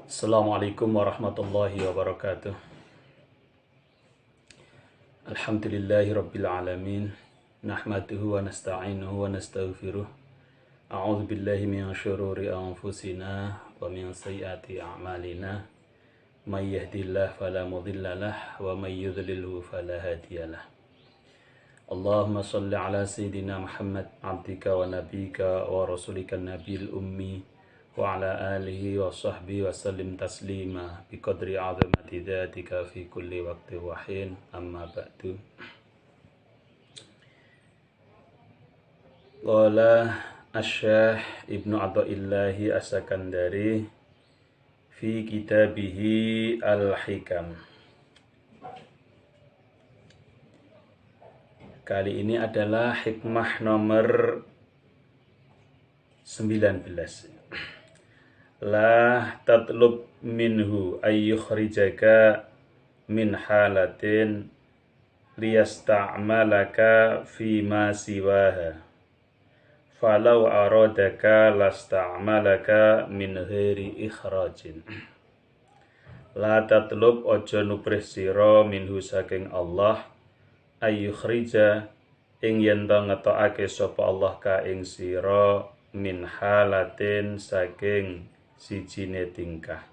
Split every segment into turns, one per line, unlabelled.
Assalamualaikum warahmatullahi wabarakatuh. Alhamdulillahi rabbil alamin. Nahmaduhu wa nasta'inuhu wa nastaghfiruh. A'udzu billahi min syururi anfusina wa min sayyiati a'malina. May yahdihillahu fala mudilla lahu wa may yudlilhu fala hadiyalah. Allahumma shalli ala sayyidina Muhammad abdika wa nabika wa rasulika nabiyil ummi wa ala alihi wa sahbihi wa sallim taslima biqadri azamati dzatika fi kulli waqti wa hin, amma ba'du. Qala Asy-Syaikh Ibnu Atha'illahi As-Sakandari fi kitabihi Al-Hikam. Kali ini adalah hikmah nomor 19. La tatlub minhu ayyukhrijaka min halatin liyasta'malaka fima siwaha falau aradaka lasta'malaka min ghairi ikhrajin. La tatlub ojo nuprih sira minhu saking Allah ayyukhrija ing yen to ngetokake sapa Allah ka ing sira min halatin saking sijine tingkah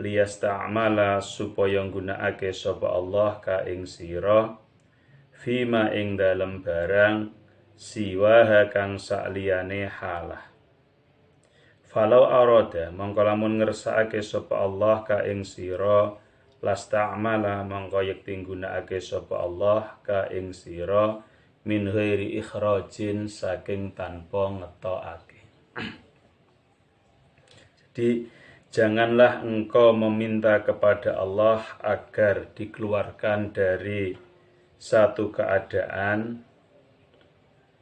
liyasta'mala supaya nggunakake sapa Allah ka ing sira fima ing dalem barang siwaha kang sakliyane halah. Falau arada mongko lamun ngersakake sapa Allah ka ing sira lasta'mala mongko yekti nggunakake sapa Allah ka ing sira min ghairi ikhrajin saking tanpa ngetokake. Jadi janganlah engkau meminta kepada Allah agar dikeluarkan dari satu keadaan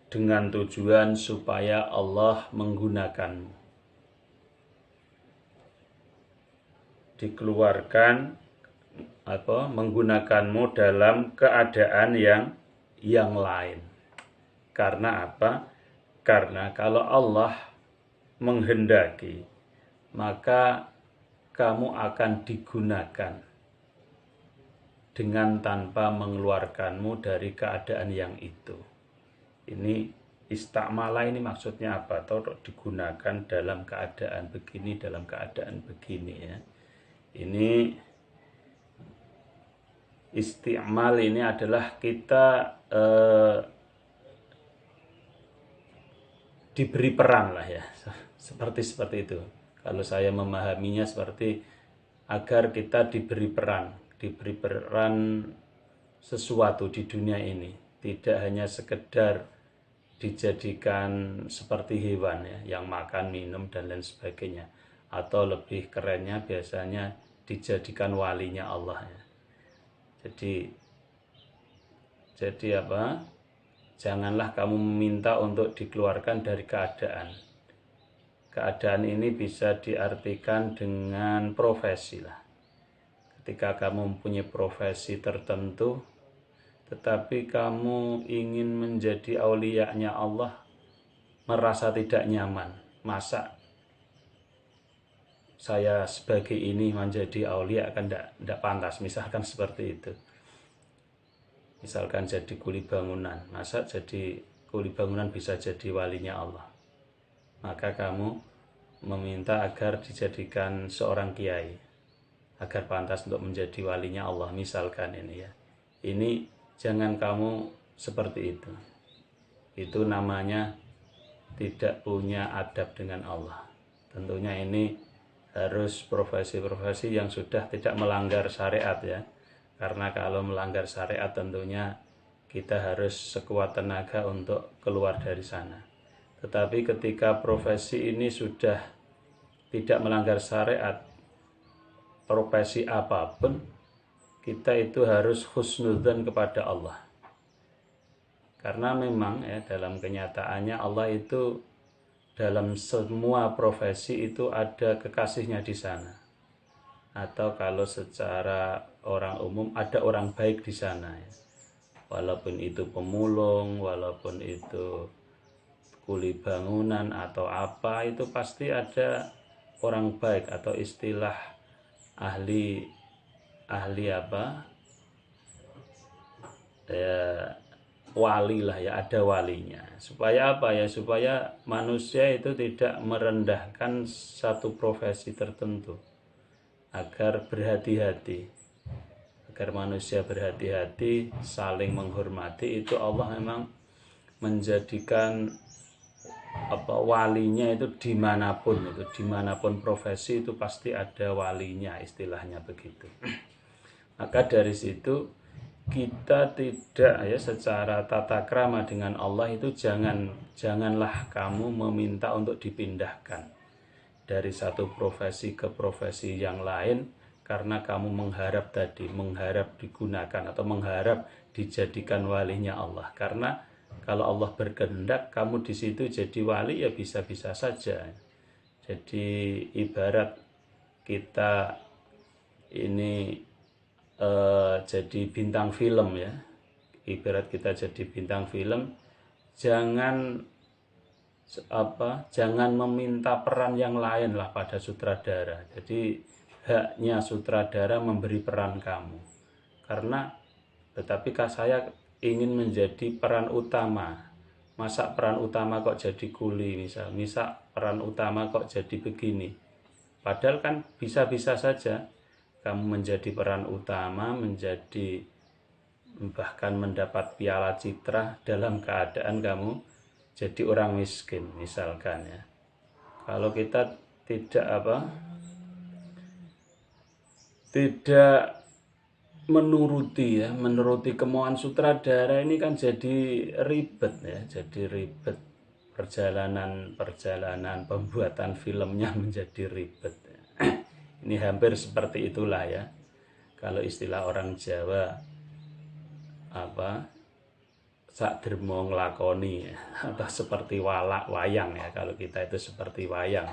dengan tujuan supaya Allah menggunakanmu. Dikeluarkan menggunakanmu dalam keadaan yang lain. Karena apa? Karena kalau Allah menghendaki, maka kamu akan digunakan dengan tanpa mengeluarkanmu dari keadaan yang itu. Ini istakmala ini maksudnya apa? Atau digunakan dalam keadaan begini, dalam keadaan begini ya. Ini isti'mal ini adalah kita diberi peran lah ya. Seperti itu. Kalau saya memahaminya seperti agar kita diberi peran sesuatu di dunia ini, tidak hanya sekedar dijadikan seperti hewan ya, yang makan, minum dan lain sebagainya, atau lebih kerennya biasanya dijadikan walinya Allah ya. Jadi apa? Janganlah kamu meminta untuk dikeluarkan dari keadaan. Keadaan ini bisa diartikan dengan profesi lah. Ketika kamu mempunyai profesi tertentu, tetapi kamu ingin menjadi auliyanya Allah, merasa tidak nyaman. Masa saya sebagai ini menjadi aulia kan tidak pantas, misalkan seperti itu. Misalkan jadi kuli bangunan, masa jadi kuli bangunan bisa jadi walinya Allah? Maka kamu meminta agar dijadikan seorang kiai agar pantas untuk menjadi walinya Allah, misalkan ini ya. Ini jangan kamu seperti itu. Itu namanya tidak punya adab dengan Allah. Tentunya ini harus profesi-profesi yang sudah tidak melanggar syariat ya. Karena kalau melanggar syariat tentunya kita harus sekuat tenaga untuk keluar dari sana. Tetapi ketika profesi ini sudah tidak melanggar syariat, profesi apapun, kita itu harus husnudzan kepada Allah. Karena memang ya dalam kenyataannya Allah itu dalam semua profesi itu ada kekasihnya di sana. Atau kalau secara orang umum ada orang baik di sana ya. Walaupun itu pemulung, walaupun itu kuli bangunan atau apa, itu pasti ada orang baik, atau istilah ahli apa ya, wali lah ya, ada walinya. Supaya apa ya? Supaya manusia itu tidak merendahkan satu profesi tertentu, agar berhati-hati, agar manusia berhati-hati, saling menghormati. Itu Allah memang menjadikan apa, walinya itu dimanapun profesi itu pasti ada walinya, istilahnya begitu. Maka dari situ kita tidak ya, secara tata krama dengan Allah itu janganlah kamu meminta untuk dipindahkan dari satu profesi ke profesi yang lain karena kamu mengharap digunakan atau mengharap dijadikan walinya Allah. Karena kalau Allah berkehendak kamu di situ jadi wali, ya bisa-bisa saja. Jadi ibarat kita ini jadi bintang film ya. Ibarat kita jadi bintang film, jangan meminta peran yang lain lah pada sutradara. Jadi haknya sutradara memberi peran kamu. Karena tetapi saya ingin menjadi peran utama. Masa peran utama kok jadi kuli misal peran utama kok jadi begini. Padahal kan bisa-bisa saja kamu menjadi peran utama, bahkan mendapat piala citra dalam keadaan kamu jadi orang miskin misalkan ya. Kalau kita tidak menuruti kemauan sutradara, ini kan jadi ribet ya, perjalanan pembuatan filmnya menjadi ribet. Ini hampir seperti itulah ya. Kalau istilah orang Jawa sak dermo nglakoni ya, atau seperti wayang ya. Kalau kita itu seperti wayang.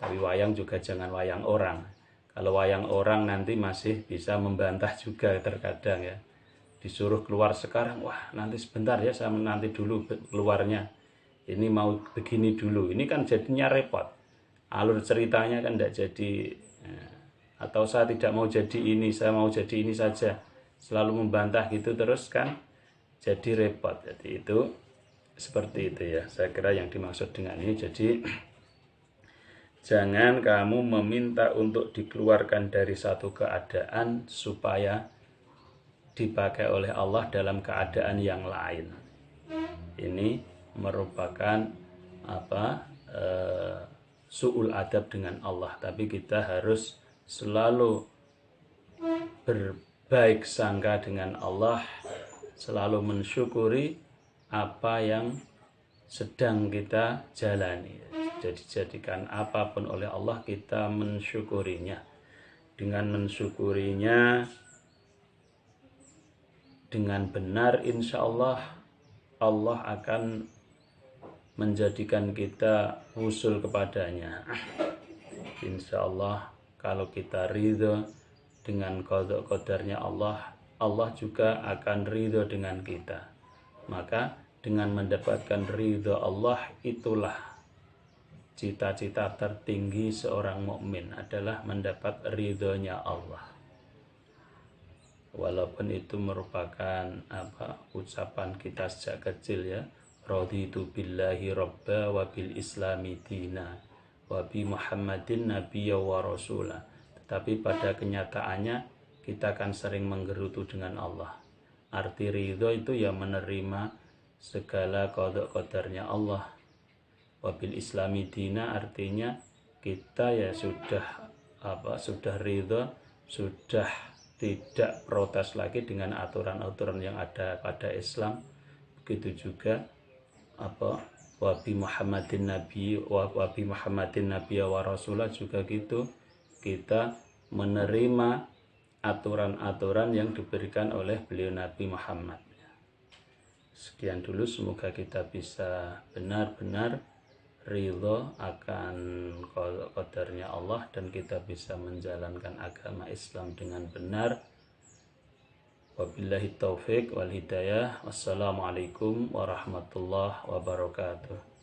Tapi wayang juga jangan wayang orang. Kalau wayang orang nanti masih bisa membantah juga terkadang ya. Disuruh keluar sekarang, wah nanti sebentar ya, saya nanti dulu keluarnya. Ini mau begini dulu. Ini kan jadinya repot. Alur ceritanya kan tidak jadi. Atau saya tidak mau jadi ini, saya mau jadi ini saja. Selalu membantah gitu terus kan jadi repot. Jadi itu seperti itu ya. Saya kira yang dimaksud dengan ini, jadi jangan kamu meminta untuk dikeluarkan dari satu keadaan supaya dipakai oleh Allah dalam keadaan yang lain. Ini merupakan su'ul adab dengan Allah. Tapi kita harus selalu berbaik sangka dengan Allah, selalu mensyukuri apa yang sedang kita jalani. Jadi jadikan apapun oleh Allah kita mensyukurinya. Dengan mensyukurinya dengan benar, insya Allah Allah akan menjadikan kita usul kepadanya. Insya Allah kalau kita ridho dengan qada qadarnya Allah, Allah juga akan ridho dengan kita. Maka dengan mendapatkan ridho Allah, itulah cita-cita tertinggi seorang mukmin, adalah mendapat ridhonya Allah. Walaupun itu merupakan ucapan kita sejak kecil ya, raditu billahi robba wa bil islami dina wa bi muhammadin nabiyya wa rasulah. Tetapi pada kenyataannya kita akan sering menggerutu dengan Allah. Arti ridho itu ya menerima segala qada qadarnya Allah. Wabil islami dina artinya kita ya sudah ridho, sudah tidak protes lagi dengan aturan-aturan yang ada pada Islam. Begitu juga wabi Muhammadin Nabi wa Rasulah juga gitu, kita menerima aturan-aturan yang diberikan oleh beliau Nabi Muhammad. Sekian dulu, semoga kita bisa benar-benar ridho akan qadarnya Allah dan kita bisa menjalankan agama Islam dengan benar. Wabillahi taufik wal hidayah. Wassalamualaikum warahmatullahi wabarakatuh.